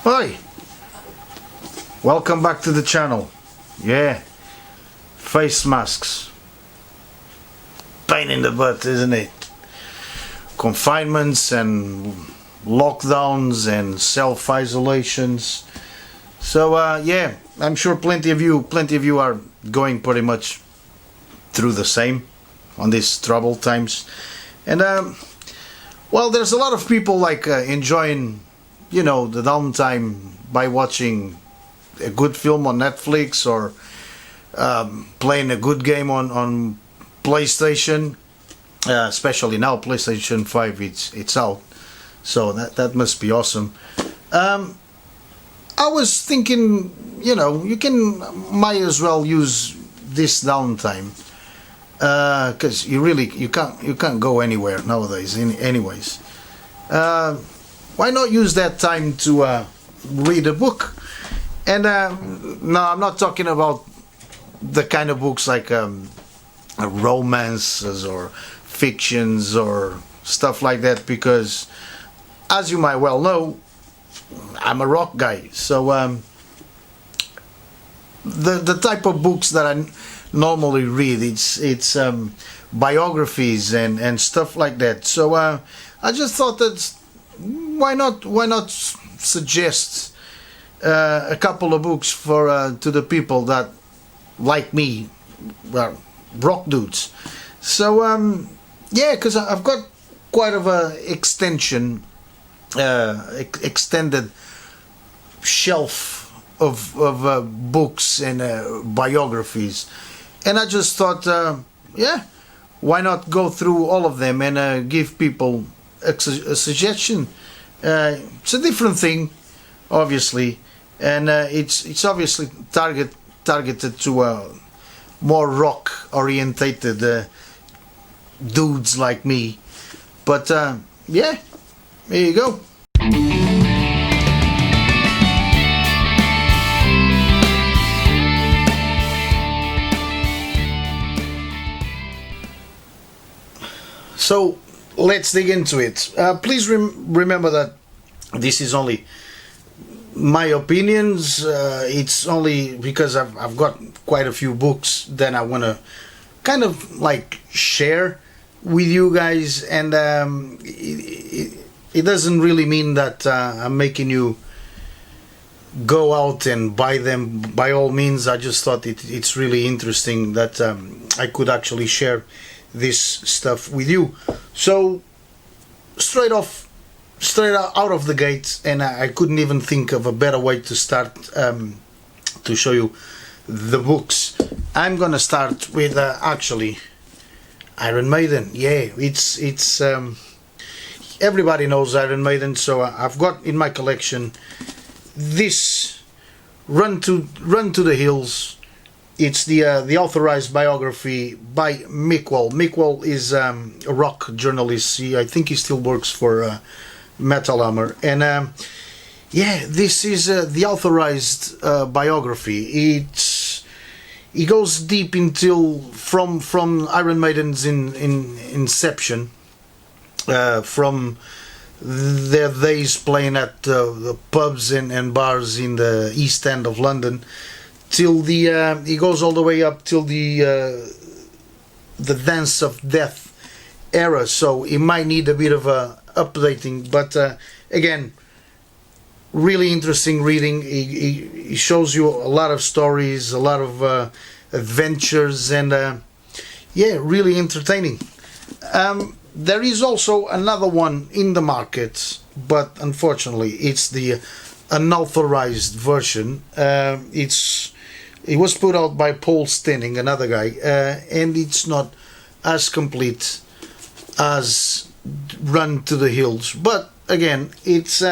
Hi, welcome back to the channel. Yeah, face masks. Pain in the butt, isn't it? Confinements and lockdowns and self-isolations. So yeah, I'm sure plenty of you are going pretty much through the same on these troubled times. And well, there's a lot of people like enjoying, you know, the downtime by watching a good film on Netflix or playing a good game on PlayStation. Especially now, PlayStation 5 it's out, so that must be awesome. I was thinking, you know, might as well use this downtime because you can't go anywhere nowadays. Anyways, why not use that time to read a book? And no, I'm not talking about the kind of books like romances or fictions or stuff like that, because as you might well know, I'm a rock guy. So the type of books that I normally read, it's biographies and stuff like that. So I just thought that why not suggest a couple of books for to the people that like me, well, rock dudes. So yeah, because I've got quite of a extended shelf of books and biographies, and I just thought, yeah, why not go through all of them and give people a suggestion. It's a different thing, obviously, and it's obviously targeted to more rock orientated dudes like me. But yeah, there you go. So let's dig into it. Please remember that this is only my opinions. It's only because I've got quite a few books that I want to kind of like share with you guys, and it doesn't really mean that I'm making you go out and buy them. By all means, I just thought it's really interesting that I could actually share this stuff with you. So straight out of the gate, and I couldn't even think of a better way to start to show you the books. I'm gonna start with actually Iron Maiden. Yeah, it's everybody knows Iron Maiden, so I've got in my collection this Run to the Hills. It's the authorized biography by Grohl. Grohl is a rock journalist. I think he still works for Metal Hammer, and yeah, this is the authorized biography. It goes deep until from Iron Maiden's inception, from their days playing at the pubs and bars in the East End of London, till he goes all the way up till the Dance of Death era. So it might need a bit of updating, but again, really interesting reading. He shows you a lot of stories, a lot of adventures, and yeah, really entertaining. There is also another one in the market, but unfortunately it's the unauthorized version. It was put out by Paul Stenning, another guy, and it's not as complete as Run to the Hills, but again, it's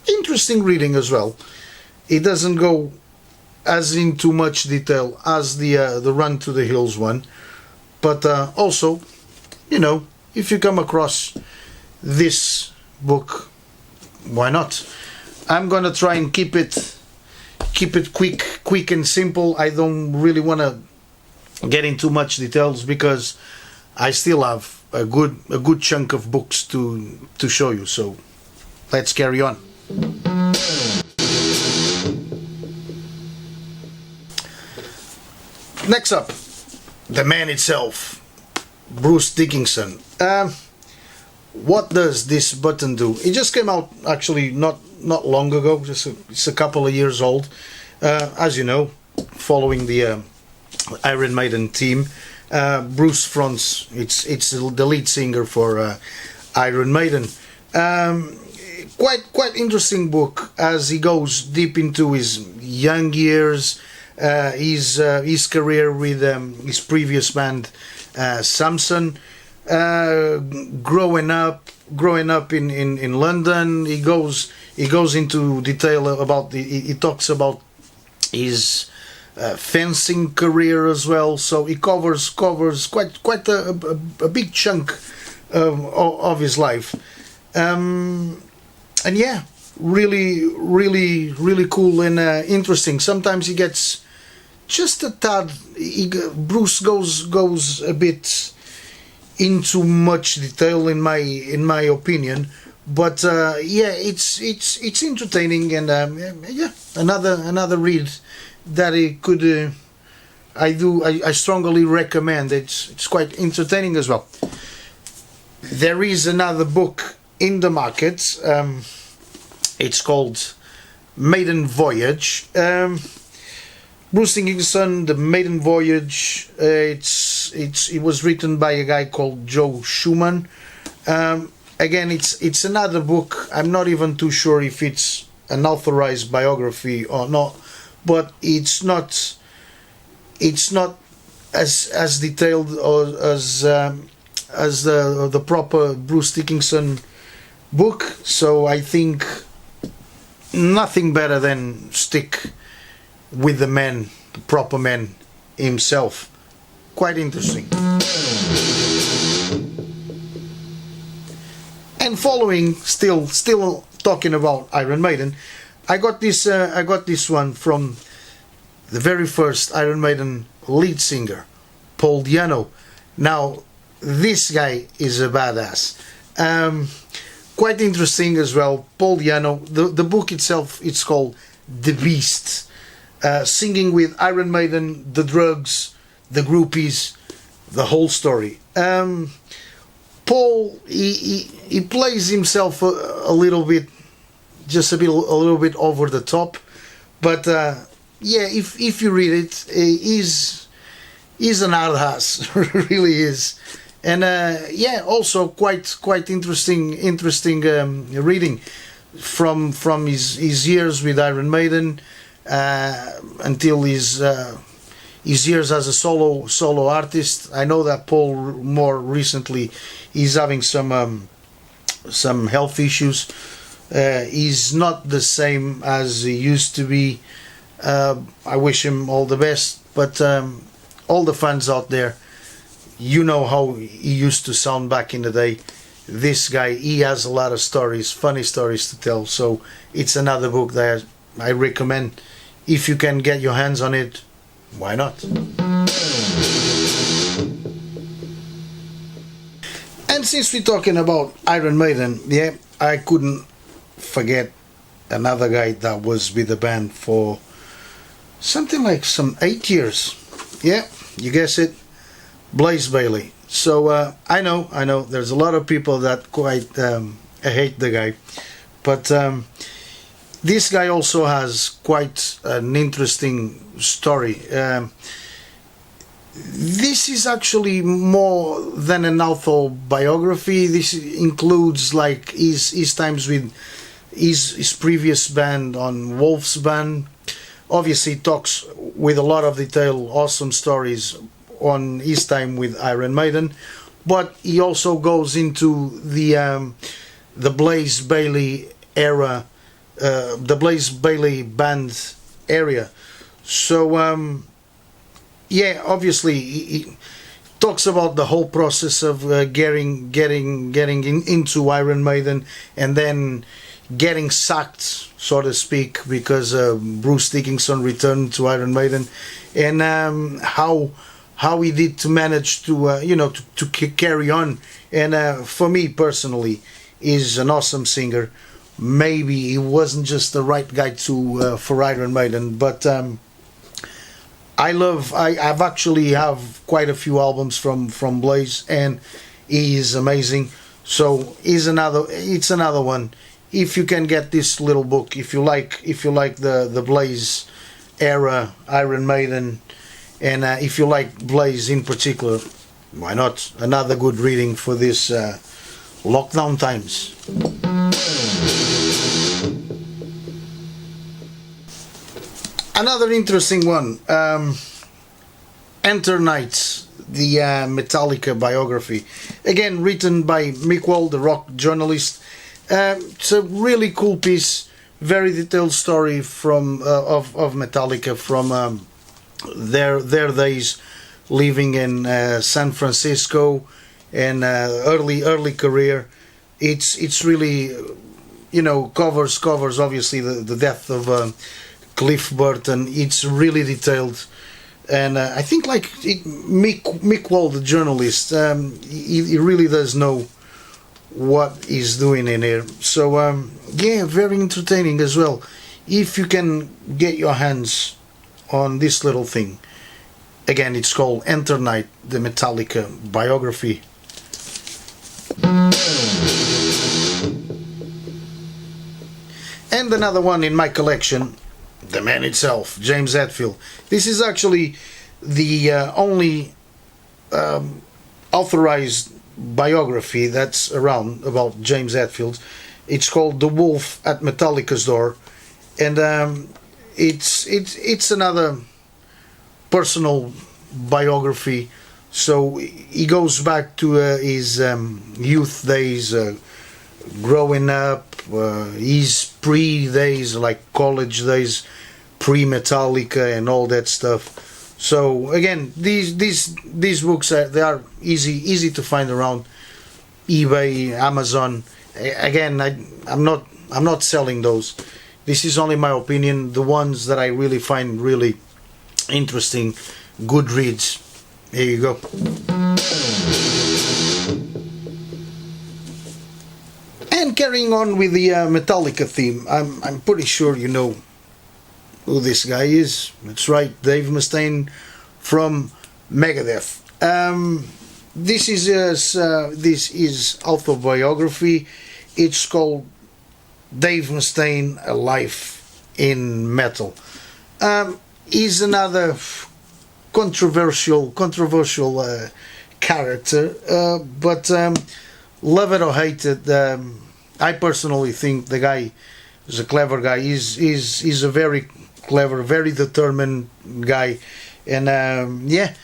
interesting reading as well. It doesn't go as into much detail as the Run to the Hills one, but also, you know, if you come across this book, why not? I'm gonna try and keep it quick and simple. I don't really want to get into much details because I still have a good chunk of books to show you. So let's carry on. Next up, the man itself, Bruce Dickinson. What does this button do? It just came out actually not long ago. It's a couple of years old. As you know, following the Iron Maiden team, Bruce fronts. It's the lead singer for Iron Maiden. Quite interesting book as he goes deep into his young years, his career with his previous band, Samson. Growing up in London, he goes into detail about he talks about his fencing career as well. So he covers quite a big chunk of his life, and yeah, really cool and interesting. Sometimes he gets just a tad. Bruce goes a bit into much detail in my opinion, but yeah, it's entertaining, and yeah, another read that it could I strongly recommend. It's quite entertaining as well. There is another book in the market. It's called Maiden Voyage. Bruce Dickinson, The Maiden Voyage. It was written by a guy called Joe Schumann. Again, it's another book. I'm not even too sure if it's an authorized biography or not, but it's not as detailed or as the proper Bruce Dickinson book. So I think nothing better than stick with the proper man himself. Quite interesting. And following, still talking about Iron Maiden, I got this one from the very first Iron Maiden lead singer, Paul Yano. Now, this guy is a badass. Quite interesting as well. Paul Yano. The book itself, it's called The Beast. Singing with Iron Maiden, the drugs, the groupies, the whole story. Paul, he plays himself a little bit, just a little bit over the top, but yeah, if you read it, he's an hard ass, really is, and yeah, also quite interesting reading from his years with Iron Maiden. Until his years as a solo artist. I know that Paul more recently is having some health issues. He's not the same as he used to be. I wish him all the best, but all the fans out there, you know how he used to sound back in the day. This guy, he has a lot of stories, funny stories to tell, so it's another book that I recommend. If you can get your hands on it, why not? And since we're talking about Iron Maiden, yeah, I couldn't forget another guy that was with the band for something like 8 years. Yeah, you guess it, Blaize Bailey. So I know there's a lot of people that quite hate the guy, but this guy also has quite an interesting story. This is actually more than an autobiography. This includes like his times with his previous band on Wolf's Band. Obviously talks with a lot of detail, awesome stories on his time with Iron Maiden, but he also goes into the Blaize Bailey era, the Blaize Bailey band area. So yeah, obviously he talks about the whole process of getting into Iron Maiden, and then getting sacked, so to speak, because Bruce Dickinson returned to Iron Maiden, and how he did to manage to to carry on. And for me personally, he's an awesome singer. Maybe he wasn't just the right guy for Iron Maiden, but I've actually have quite a few albums from Blaize, and he is amazing. So it's another one. If you can get this little book, if you like the Blaize era, Iron Maiden, and if you like Blaize in particular, why not? Another good reading for this lockdown times. Another interesting one, Enter Nights, the Metallica biography, again written by Mick Wall, the rock journalist. It's a really cool piece, very detailed story from of Metallica, from their days living in San Francisco, and early career. It's really, covers obviously the death of Cliff Burton. It's really detailed, and I think Mick Wall, the journalist, he really does know what he's doing in here. So yeah, very entertaining as well. If you can get your hands on this little thing, again, it's called Enter Night, the Metallica biography. And another one in my collection, the man itself, James Hetfield. This is actually the only authorized biography that's around about James Hetfield. It's called The Wolf at Metallica's Door, and it's another personal biography. So he goes back to his youth days, growing up, his pre-days, like college days, pre-Metallica and all that stuff. So again, these books they are easy to find around eBay, Amazon. Again, I'm not selling those. This is only my opinion. The ones that I really find really interesting, good reads. Here you go. And carrying on with the Metallica theme, I'm pretty sure you know who this guy is. That's right, Dave Mustaine from Megadeth. This is autobiography. It's called Dave Mustaine: A Life in Metal. He's another controversial character, but love it or hate it, I personally think the guy is a clever guy. He's a very clever, very determined guy, and yeah,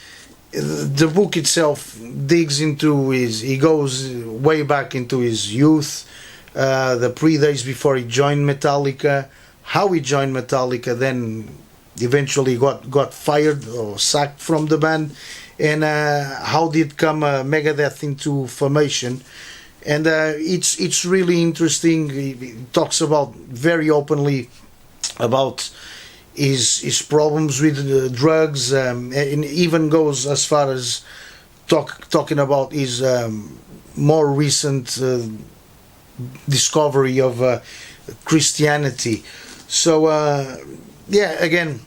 the book itself digs into he goes way back into his youth, the pre-days before he joined Metallica, how he joined Metallica, then eventually got fired or sacked from the band, and how did come Megadeth into formation. And it's really interesting. He talks about very openly about his problems with drugs, and even goes as far as talking about his more recent discovery of Christianity. So yeah, again,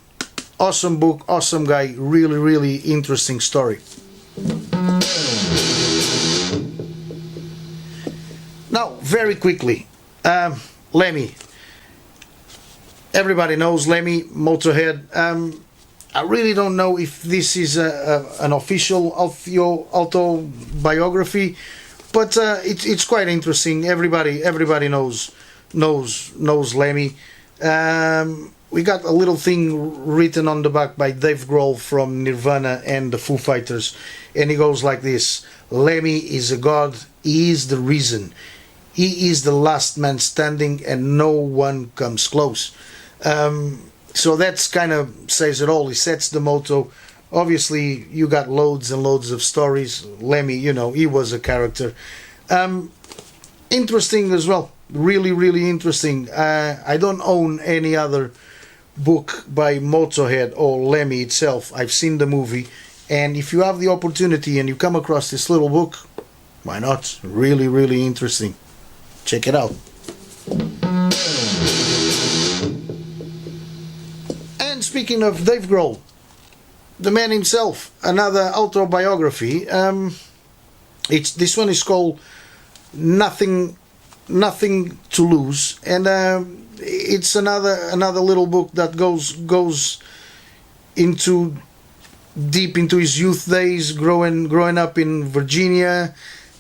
awesome book, awesome guy, really interesting story. Now, very quickly, Lemmy. Everybody knows Lemmy, Motorhead. I really don't know if this is an official autobiography, but it's quite interesting. Everybody knows Lemmy. We got a little thing written on the back by Dave Grohl from Nirvana and the Foo Fighters, and he goes like this: Lemmy is a god. He is the reason. He is the last man standing, and no one comes close. So that's kind of says it all. He sets the motto. Obviously, you got loads and loads of stories. Lemmy, he was a character. Interesting as well. Really interesting. I don't own any other book by Motorhead or Lemmy itself. I've seen the movie, and if you have the opportunity and you come across this little book, why not? Really interesting. Check it out. And speaking of Dave Grohl, the man himself, another autobiography. This one is called Nothing to Lose, and it's another little book that goes into deep into his youth days, growing up in Virginia,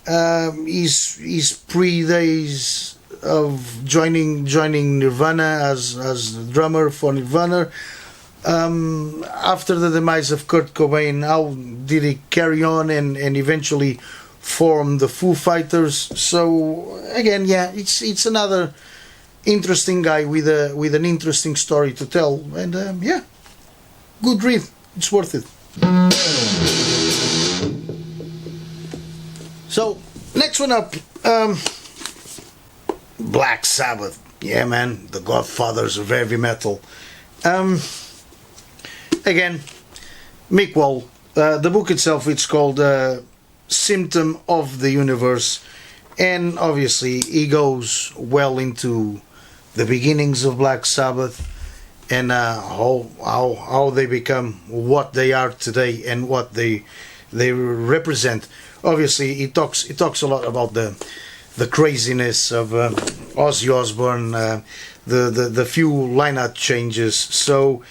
his pre-days of joining Nirvana as drummer for Nirvana. After the demise of Kurt Cobain, how did he carry on and eventually form the Foo Fighters? So again, yeah, it's another interesting guy with an interesting story to tell, and yeah, good read. It's worth it. So next one up, Black Sabbath. Yeah, man, the godfathers of heavy metal. Again, Mick Wall. The book itself, it's called Symptom of the Universe, and obviously he goes well into the beginnings of Black Sabbath and how they become what they are today and what they represent. Obviously, he talks a lot about the craziness of Ozzy Osbourne, the few lineup changes. So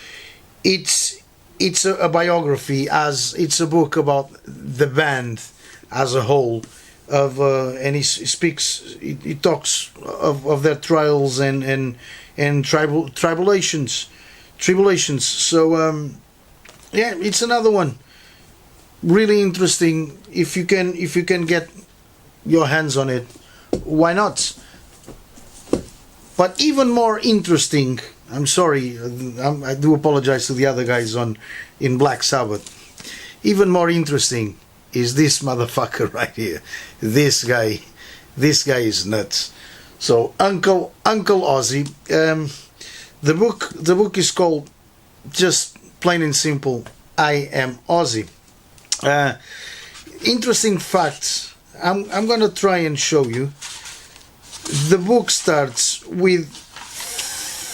it's a biography, as it's a book about the band as a whole, and he talks of their trials and tribulations. So yeah, it's another one really interesting. If you can get your hands on it, why not? But even more interesting, I'm sorry, I do apologize to the other guys in Black Sabbath. Even more interesting is this motherfucker right here. This guy is nuts. So Uncle Ozzy. The book is called, just plain and simple, I Am Ozzy. Interesting facts. I'm gonna try and show you. The book starts with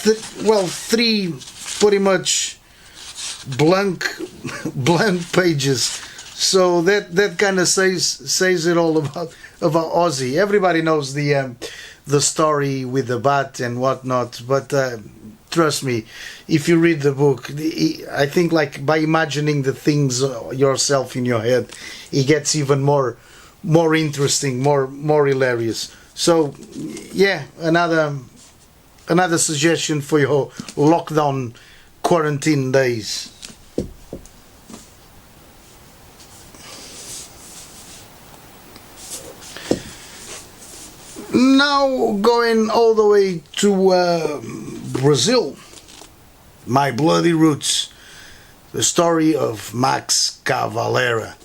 three pretty much blank pages. So that kind of says it all about Ozzy. Everybody knows the story with the bat and whatnot, but trust me, if you read the book, I think, like, by imagining the things yourself in your head, it gets even more interesting, more hilarious. So yeah, another suggestion for your lockdown quarantine days. Now going all the way to Brazil, My Bloody Roots, the story of Max Cavalera.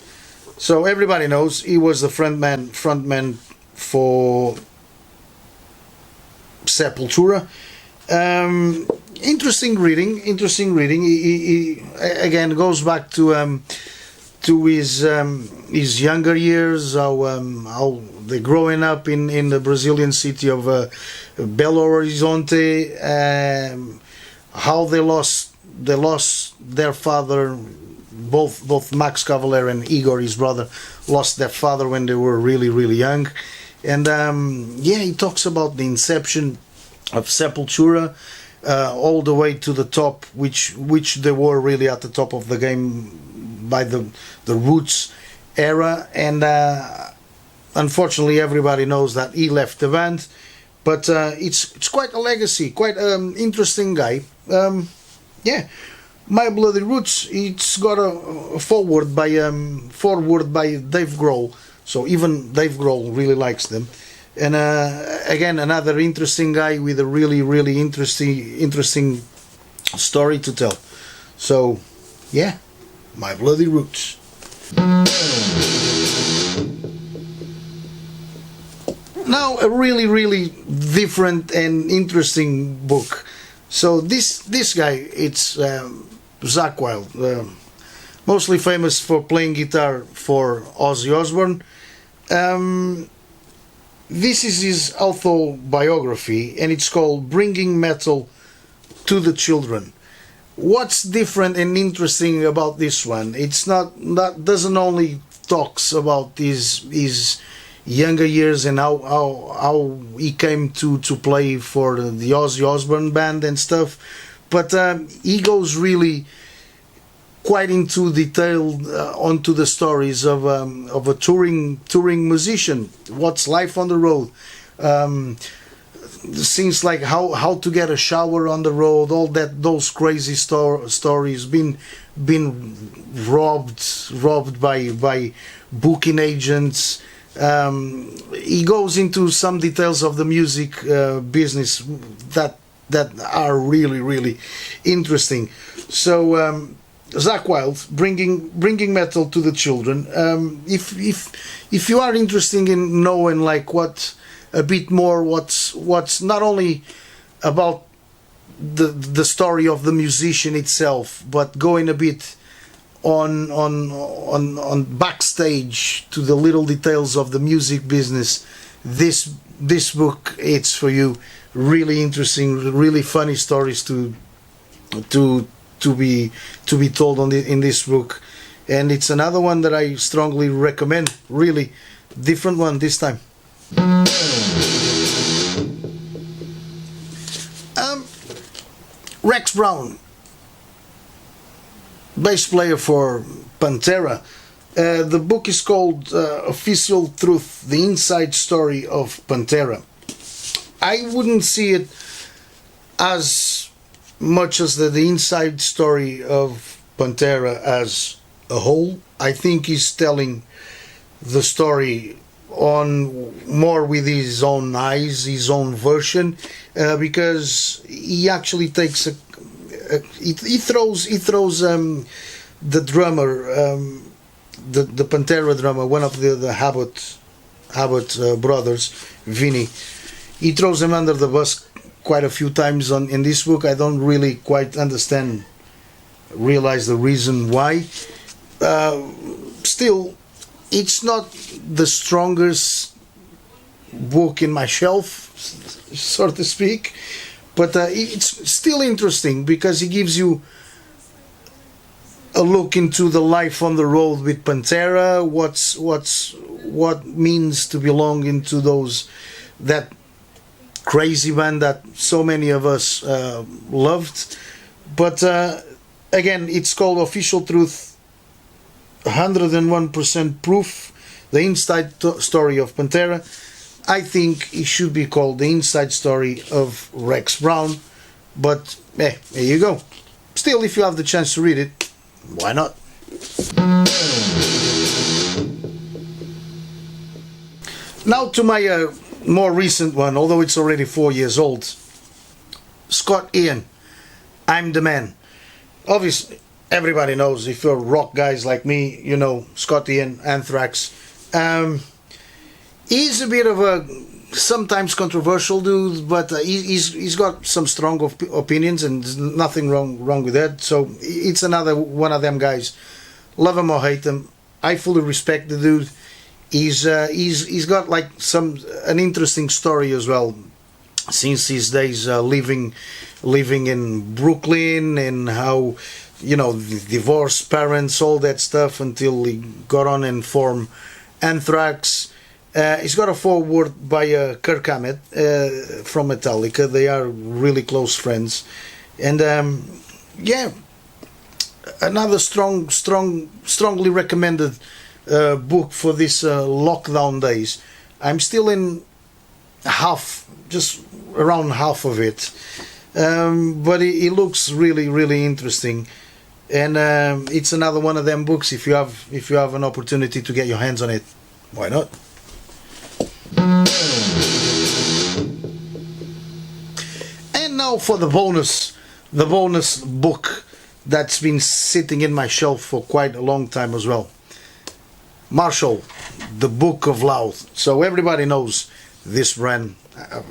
So everybody knows he was the frontman for Sepultura. Interesting reading. He again goes back to his younger years, how they growing up in the Brazilian city of Belo Horizonte, how they lost their father. Both Max Cavalera and Igor, his brother, lost their father when they were really young. And yeah, he talks about the inception of Sepultura, all the way to the top, which they were really at the top of the game by the Roots era. And unfortunately, everybody knows that he left the band. But it's quite a legacy, quite interesting guy. Yeah, My Bloody Roots. It's got a forward by Dave Grohl. So even Dave Grohl really likes them. And again, another interesting guy with a really interesting story to tell. So yeah, My Bloody Roots. Now a really different and interesting book. So this guy, it's Zakk Wylde, mostly famous for playing guitar for Ozzy Osbourne. This is his autobiography, and it's called Bringing Metal to the Children. what's different and interesting about this one? It's not doesn't only talks about his younger years and how he came to play for the Ozzy Osbourne band and stuff, but he goes really quite into detail onto the stories of a touring musician. What's life on the road? Things like how to get a shower on the road, all those crazy stories, been robbed by booking agents. He goes into some details of the music business that are really interesting. So Zakk Wylde bringing metal to the children. If you are interested in knowing like what a bit more what's not only about the story of the musician itself, but going a bit on backstage to the little details of the music business, this book, it's for you. Really interesting, really funny stories to be told in this book, and it's another one that I strongly recommend. Really different one this time. Rex Brown, bass player for Pantera. The book is called Official Truth, the Inside Story of Pantera. I wouldn't see it as much as the inside story of Pantera as a whole. I think he's telling the story on more with his own eyes, his own version, because he actually takes he throws the drummer, the Pantera drummer, one of the Abbott brothers, Vinny. He throws him under the bus quite a few times in this book. I don't really quite realize the reason why. Still, it's not the strongest book in my shelf, so to speak, but it's still interesting because it gives you a look into the life on the road with Pantera, what means to belong into that crazy band that so many of us loved. But again, it's called Official Truth, 101% proof, the inside story of Pantera. I think it should be called the inside story of Rex Brown, but there you go. Still, if you have the chance to read it, why not? Now to my more recent one, although it's already 4 years old. Scott Ian, I'm the Man. Obviously, everybody knows, if you're rock guys like me, you know Scott Ian, Anthrax. He's a bit of a sometimes controversial dude, but he's got some strong opinions, and there's nothing wrong with that. So it's another one of them guys. Love him or hate him, I fully respect the dude. He's got like an interesting story as well, since his days living in Brooklyn, and how, you know, divorced parents, all that stuff, until he got on and formed Anthrax. He's got a foreword by Kirk Hammett from Metallica. They are really close friends, and yeah, another strongly recommended book for this lockdown days. I'm still in just around half of it, but it looks really interesting, and it's another one of them books. If you have an opportunity to get your hands on it, why not? And now for the bonus book that's been sitting in my shelf for quite a long time as well. Marshall, the Book of Loud. So everybody knows this brand,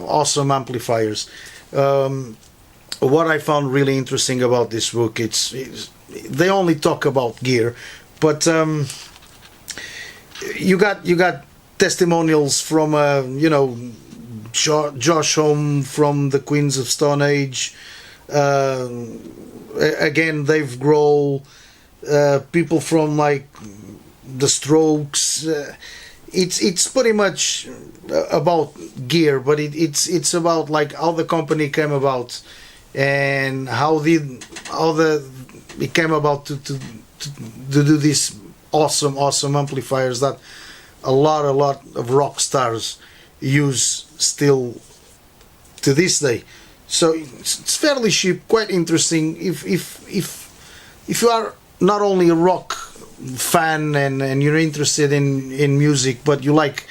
awesome amplifiers. What I found really interesting about this book, it's they only talk about gear, but you got testimonials from Josh Homme from the Queens of Stone Age, Again, Dave Grohl, people from like the Strokes. It's pretty much about gear, but it's about like how the company came about and how the it came about to do these awesome amplifiers that a lot of rock stars use still to this day. So it's fairly cheap, quite interesting. If you are not only a rock fan and you're interested in music, but you like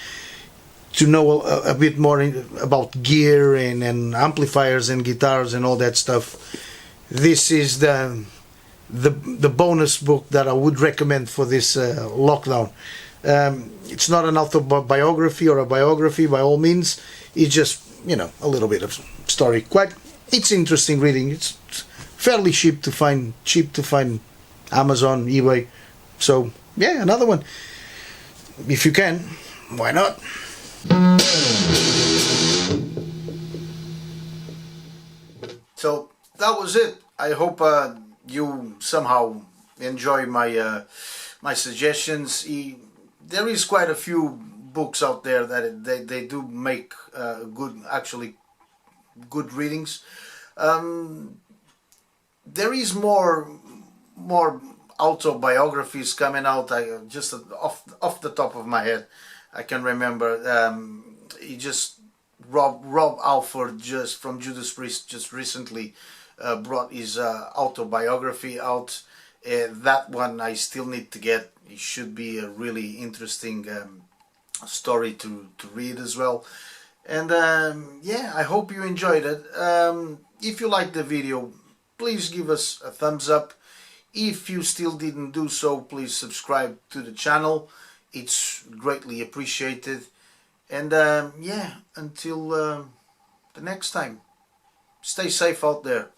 to know a bit more about gear and amplifiers and guitars and all that stuff, this is the bonus book that I would recommend for this lockdown. It's not an autobiography or a biography by all means. It's just, you know, a little bit of story. It's interesting reading. It's fairly cheap to find. Amazon, eBay. So yeah, another one. If you can, why not? So that was it. I hope you somehow enjoy my suggestions. There is quite a few books out there that they do make good readings. There is more autobiographies coming out. I just off the top of my head, I can remember. He just Rob Alford just from Judas Priest just recently brought his autobiography out. That one I still need to get. It should be a really interesting story to read as well. And yeah, I hope you enjoyed it. If you liked the video, please give us a thumbs up. If you still didn't do so, please subscribe to the channel. It's greatly appreciated. And yeah, until the next time, stay safe out there.